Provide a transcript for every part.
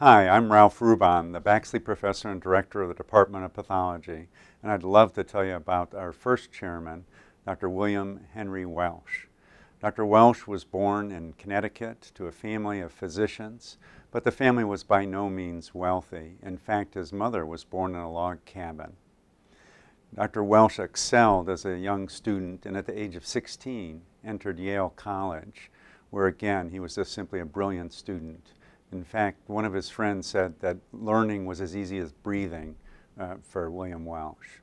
Hi, I'm Ralph Hruban, the Baxley Professor and Director of the Department of Pathology, and I'd love to tell you about our first chairman, Dr. William Henry Welch. Dr. Welch was born in Connecticut to a family of physicians, but the family was by no means wealthy. In fact, his mother was born in a log cabin. Dr. Welch excelled as a young student and at the age of 16 entered Yale College, where again he was just simply a brilliant student. In fact, one of his friends said that learning was as easy as breathing for William Welch.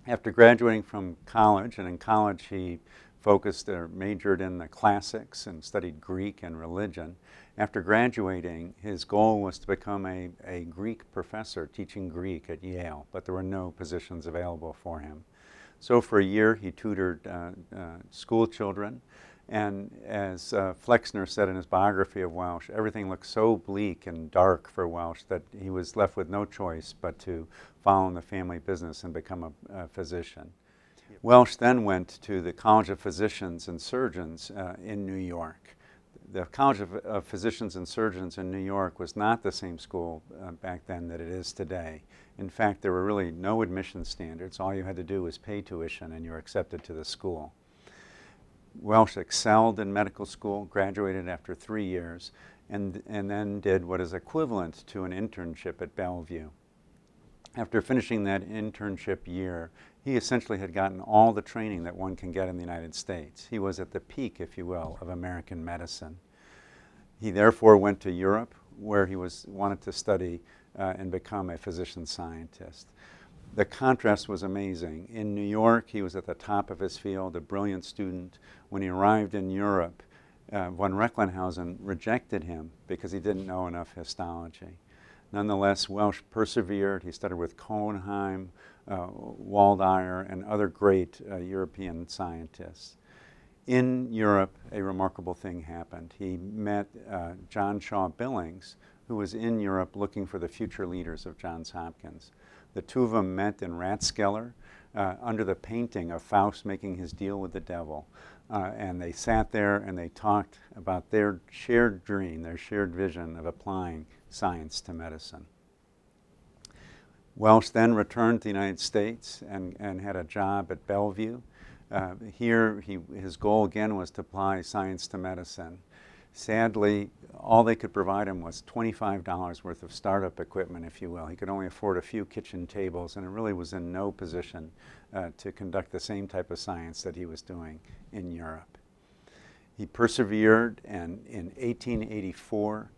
After graduating from college, and in college he focused or majored in the classics and studied Greek and religion. After graduating, his goal was to become a Greek professor teaching Greek at Yale, but there were no positions available for him. So for a year he tutored school children, and as Flexner said in his biography of Welch, everything looked so bleak and dark for Welch that he was left with no choice but to follow in the family business and become a physician. Welch then went to the College of Physicians and Surgeons in New York. The College of Physicians and Surgeons in New York was not the same school back then that it is today. In fact, there were really no admission standards. All you had to do was pay tuition and you were accepted to the school. Welch excelled in medical school, graduated after 3 years, and then did what is equivalent to an internship at Bellevue. After finishing that internship year, he essentially had gotten all the training that one can get in the United States. He was at the peak, if you will, of American medicine. He therefore went to Europe, where he wanted to study and become a physician scientist. The contrast was amazing. In New York, he was at the top of his field, a brilliant student. When he arrived in Europe, von Recklinghausen rejected him because he didn't know enough histology. Nonetheless, Welch persevered. He studied with Cohenheim, Waldeyer, and other great European scientists. In Europe, a remarkable thing happened. He met John Shaw Billings, who was in Europe looking for the future leaders of Johns Hopkins. The two of them met in Rathskeller under the painting of Faust making his deal with the devil. And they sat there and they talked about their shared dream, their shared vision of applying science to medicine. Welch then returned to the United States and had a job at Bellevue. Here, his goal again was to apply science to medicine. Sadly, all they could provide him was $25 worth of startup equipment, if you will. He could only afford a few kitchen tables, and it really was in no position to conduct the same type of science that he was doing in Europe. He persevered, and in 1884,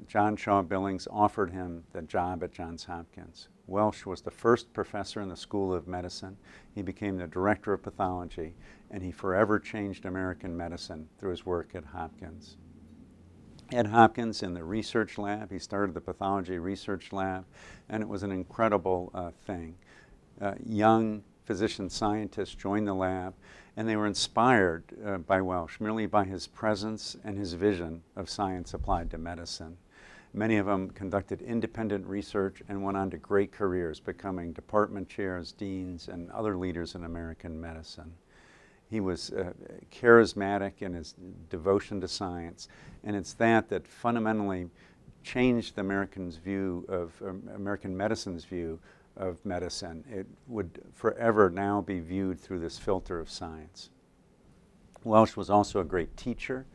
John Shaw Billings offered him the job at Johns Hopkins. Welch was the first professor in the School of Medicine. He became the director of pathology, and he forever changed American medicine through his work at Hopkins. At Hopkins, in the research lab, he started the pathology research lab, and it was an incredible thing. Young physician scientists joined the lab, and they were inspired by Welch, merely by his presence and his vision of science applied to medicine. Many of them conducted independent research and went on to great careers, becoming department chairs, deans, and other leaders in American medicine. He was charismatic in his devotion to science, and it's that fundamentally changed the American medicine's view of medicine. It would forever now be viewed through this filter of science. Welch was also a great teacher,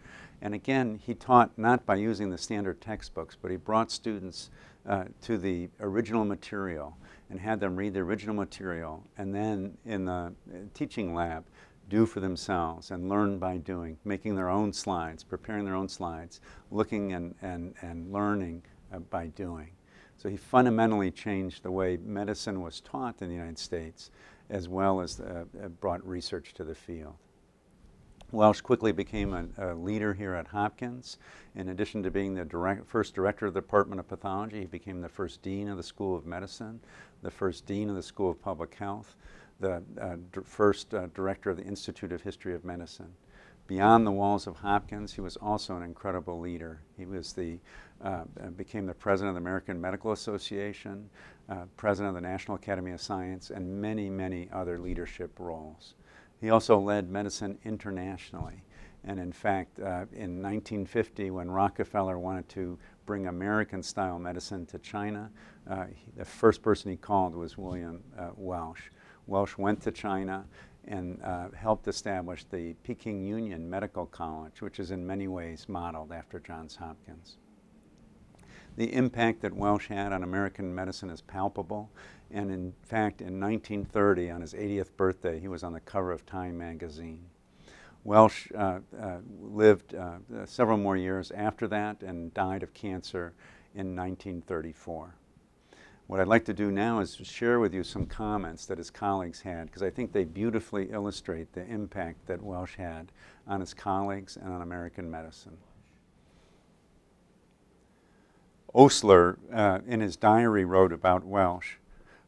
and again, he taught not by using the standard textbooks, but he brought students to the original material and had them read the original material, and then in the teaching lab, do for themselves and learn by doing, making their own slides, preparing their own slides, looking and learning by doing. So he fundamentally changed the way medicine was taught in the United States, as well as brought research to the field. Welch quickly became a leader here at Hopkins. In addition to being the first director of the Department of Pathology, he became the first dean of the School of Medicine, the first dean of the School of Public Health, the first director of the Institute of History of Medicine. Beyond the walls of Hopkins, he was also an incredible leader. He was became the president of the American Medical Association, president of the National Academy of Science, and many, many other leadership roles. He also led medicine internationally. And in fact, in 1950, when Rockefeller wanted to bring American-style medicine to China. The first person he called was William Welch. Welch went to China and helped establish the Peking Union Medical College, which is in many ways modeled after Johns Hopkins. The impact that Welch had on American medicine is palpable, and in fact, in 1930, on his 80th birthday, he was on the cover of Time magazine. Welch lived several more years after that and died of cancer in 1934. What I'd like to do now is share with you some comments that his colleagues had, because I think they beautifully illustrate the impact that Welch had on his colleagues and on American medicine. Osler, in his diary, wrote about Welch,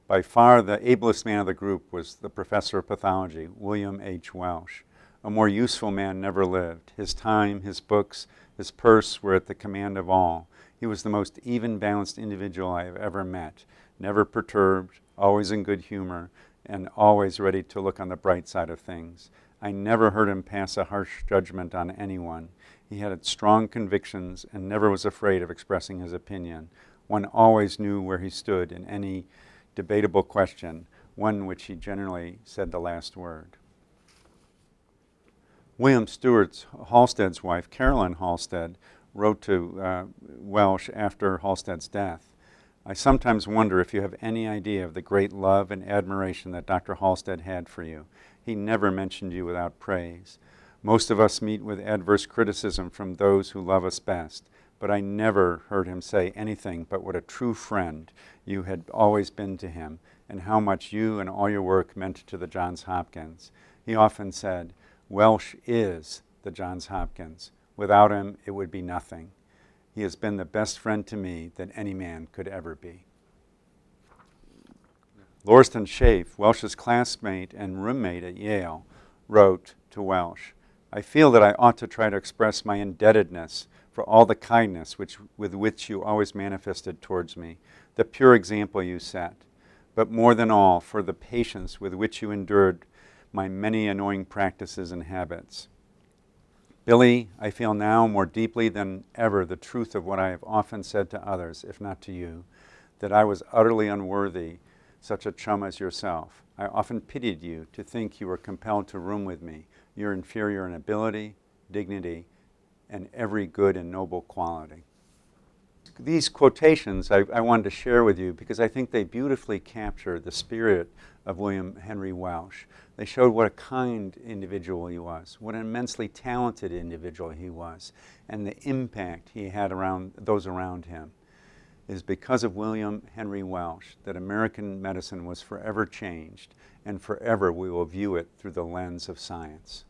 "By far the ablest man of the group was the professor of pathology, William H. Welch. A more useful man never lived. His time, his books, his purse were at the command of all. He was the most even-balanced individual I have ever met, never perturbed, always in good humor, and always ready to look on the bright side of things. I never heard him pass a harsh judgment on anyone. He had strong convictions and never was afraid of expressing his opinion. One always knew where he stood in any debatable question, one which he generally said the last word." William Stewart Halstead's wife, Carolyn Halstead, wrote to Welch after Halstead's death, "I sometimes wonder if you have any idea of the great love and admiration that Dr. Halstead had for you. He never mentioned you without praise. Most of us meet with adverse criticism from those who love us best, but I never heard him say anything but what a true friend you had always been to him, and how much you and all your work meant to the Johns Hopkins. He often said, 'Welch is the Johns Hopkins. Without him, it would be nothing. He has been the best friend to me that any man could ever be.'" Lauriston Schaaf, Welch's classmate and roommate at Yale, wrote to Welch, "I feel that I ought to try to express my indebtedness for all the kindness with which you always manifested towards me, the pure example you set, but more than all for the patience with which you endured my many annoying practices and habits. Billy, I feel now more deeply than ever the truth of what I have often said to others, if not to you, that I was utterly unworthy such a chum as yourself. I often pitied you to think you were compelled to room with me. You're inferior in ability, dignity, and every good and noble quality." These quotations I wanted to share with you because I think they beautifully capture the spirit of William Henry Welch. They showed what a kind individual he was, what an immensely talented individual he was, and the impact he had around those around him. It is because of William Henry Welch that American medicine was forever changed, and forever we will view it through the lens of science.